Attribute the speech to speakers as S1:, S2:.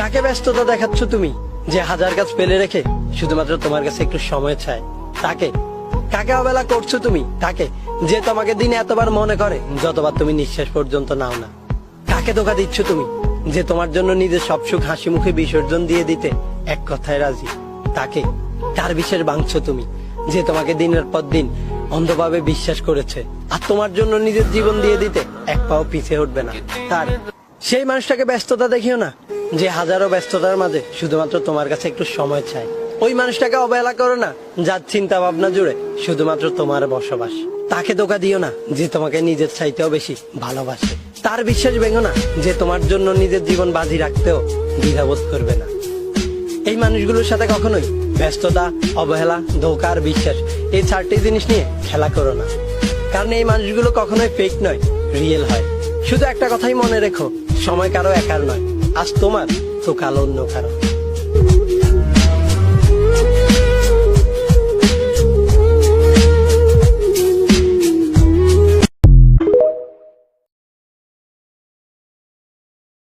S1: কাকে ব্যস্ততা দেখাচ্ছ তুমি, যে হাজার কাজ ফেলে রেখে শুধুমাত্র তোমার কাছে একটু সময় চায়? তাকে কাকে অবহেলা করছো তুমি? তাকে যে তোমাকে দিনে এতবার মনে করে যতবার তুমি নিঃশ্বাস পর্যন্ত নাও না? কাকে ধোঁকা দিচ্ছ তুমি, যে তোমার জন্য নিজের সব সুখ হাসি মুখে বিসর্জন দিয়ে দিতে এক কথায় রাজি? তাকে কার বিশ্বাস ভাঙছো তুমি, যে তোমাকে দিনের পর দিন অন্ধভাবে বিশ্বাস করেছে আর তোমার জন্য নিজের জীবন দিয়ে দিতে এক পাও পিছিয়ে উঠবে না? তার সেই মানুষটাকে ব্যস্ততা দেখিও না, যে হাজারো ব্যস্ততার মাঝে শুধুমাত্র তোমার কাছে একটু সময় চায়। ওই মানুষটাকে অবহেলা করো না, যার চিন্তা ভাবনা জুড়ে শুধুমাত্র তোমার বসবাস। তাকে ধোঁকা দিও না, যে তোমাকে নিজের চাইতেও বেশি ভালোবাসে। তার বিশ্বাস ভেঙো না, যে তোমার জন্য নিজের জীবন বাজি রাখতেও দ্বিধাবোধ করবে না। এই মানুষগুলোর সাথে কখনোই ব্যস্ততা, অবহেলা, ধোঁকা আর বিশ্বাস এই চারটি জিনিস নিয়ে খেলা করো না, কারণ এই মানুষগুলো কখনোই ফেক নয়, রিয়েল হয়। শুধু একটা কথাই মনে রেখো, সময় কারো একার নয়, আজ তোমার তো কাল অন্য কারো।